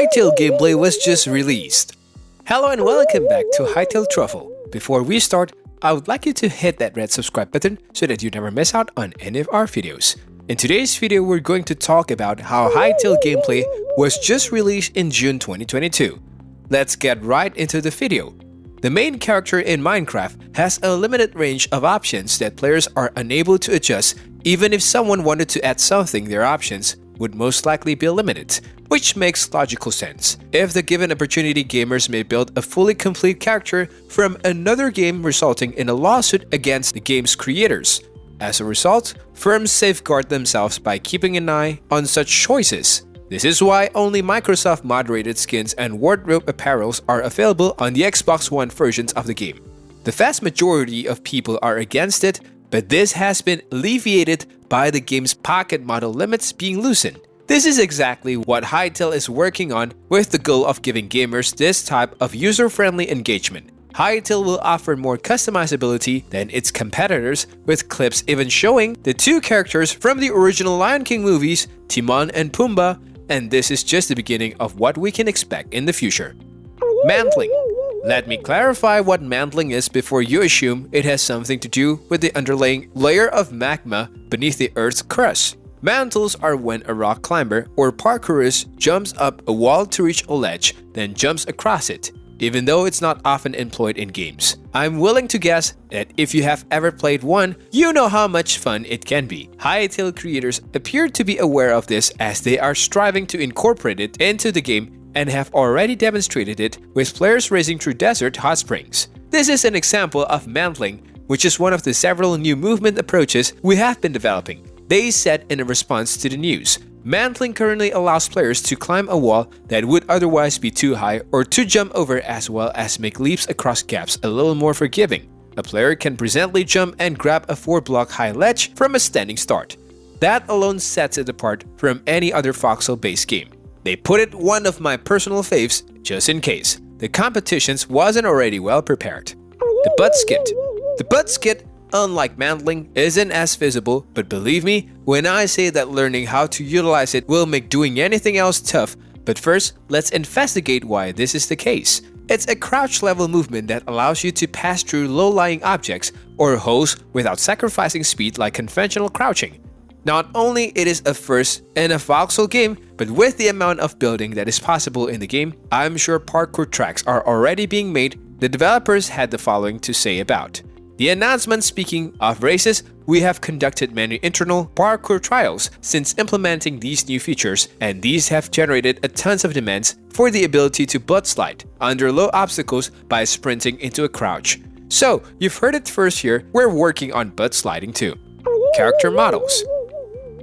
Hytale gameplay was just released. Hello and welcome back to Hytale Truffle. Before we start, I would like you to hit that red subscribe button so that you never miss out on any of our videos. In today's video, we're going to talk about how Hytale gameplay was just released in June 2022. Let's get right into the video. The main character in Minecraft has a limited range of options that players are unable to adjust. Even if someone wanted to add something, their options would most likely be limited, which makes logical sense. If the given opportunity, gamers may build a fully complete character from another game, resulting in a lawsuit against the game's creators. As a result, firms safeguard themselves by keeping an eye on such choices. This is why only Microsoft moderated skins and wardrobe apparels are available on the Xbox One versions of the game. The vast majority of people are against it, but this has been alleviated by the game's pocket model limits being loosened. This is exactly what Hytale is working on, with the goal of giving gamers this type of user-friendly engagement. Hytale will offer more customizability than its competitors, with clips even showing the two characters from the original Lion King movies, Timon and Pumbaa, and this is just the beginning of what we can expect in the future. Mantling. Let me clarify what mantling is before you assume it has something to do with the underlying layer of magma beneath the Earth's crust. Mantles are when a rock climber or parkourist jumps up a wall to reach a ledge, then jumps across it, even though it's not often employed in games. I'm willing to guess that if you have ever played one, you know how much fun it can be. Hytale creators appear to be aware of this, as they are striving to incorporate it into the game and have already demonstrated it with players racing through desert hot springs. This is an example of mantling, which is one of the several new movement approaches we have been developing. They said in a response to the news. Mantling currently allows players to climb a wall that would otherwise be too high, or to jump over, as well as make leaps across gaps a little more forgiving. A player can presently jump and grab a 4-block high ledge from a standing start. That alone sets it apart from any other voxel-based game. They put it one of my personal faves, just in case the competitions wasn't already well prepared. The butt skit. The butt skit, unlike mantling, isn't as visible, but believe me when I say that learning how to utilize it will make doing anything else tough. But first, let's investigate why this is the case. It's a crouch level movement that allows you to pass through low-lying objects or holes without sacrificing speed like conventional crouching. Not only it is a first in a voxel game, but with the amount of building that is possible in the game, I'm sure parkour tracks are already being made. The developers had the following to say about the announcement. Speaking of races, we have conducted many internal parkour trials since implementing these new features, and these have generated a tons of demands for the ability to butt slide under low obstacles by sprinting into a crouch. So, you've heard it first here, we're working on butt sliding too. Character models.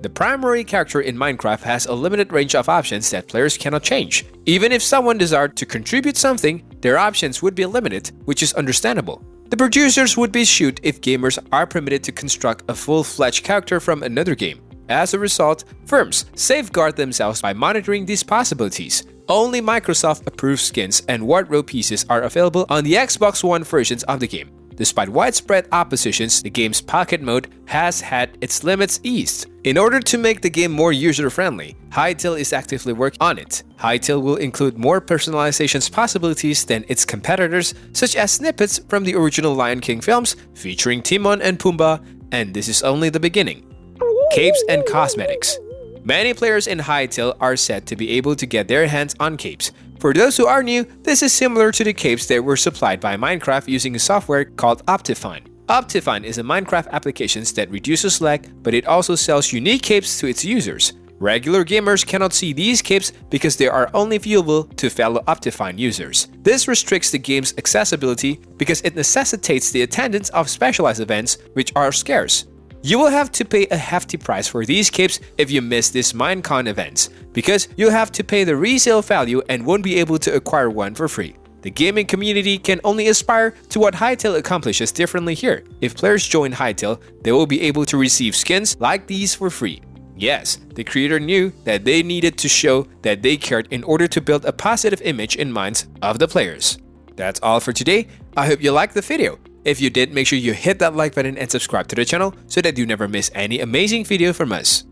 The primary character in Minecraft has a limited range of options that players cannot change. Even if someone desired to contribute something, their options would be limited, which is understandable. The producers would be shoot if gamers are permitted to construct a full-fledged character from another game. As a result, firms safeguard themselves by monitoring these possibilities. Only Microsoft-approved skins and wardrobe pieces are available on the Xbox One versions of the game. Despite widespread oppositions, the game's pocket mode has had its limits eased. In order to make the game more user-friendly, Hytale is actively working on it. Hytale will include more personalization possibilities than its competitors, such as snippets from the original Lion King films featuring Timon and Pumbaa, and this is only the beginning. Capes and cosmetics. Many players in Hytale are said to be able to get their hands on capes. For those who are new, this is similar to the capes that were supplied by Minecraft using a software called Optifine. Optifine is a Minecraft application that reduces lag, but it also sells unique capes to its users. Regular gamers cannot see these capes because they are only viewable to fellow Optifine users. This restricts the game's accessibility because it necessitates the attendance of specialized events, which are scarce. You will have to pay a hefty price for these capes if you miss these Minecon events, because you'll have to pay the resale value and won't be able to acquire one for free. The gaming community can only aspire to what Hytale accomplishes differently here. If players join Hytale, they will be able to receive skins like these for free. Yes, the creator knew that they needed to show that they cared in order to build a positive image in minds of the players. That's all for today. I hope you liked the video. If you did, make sure you hit that like button and subscribe to the channel so that you never miss any amazing video from us.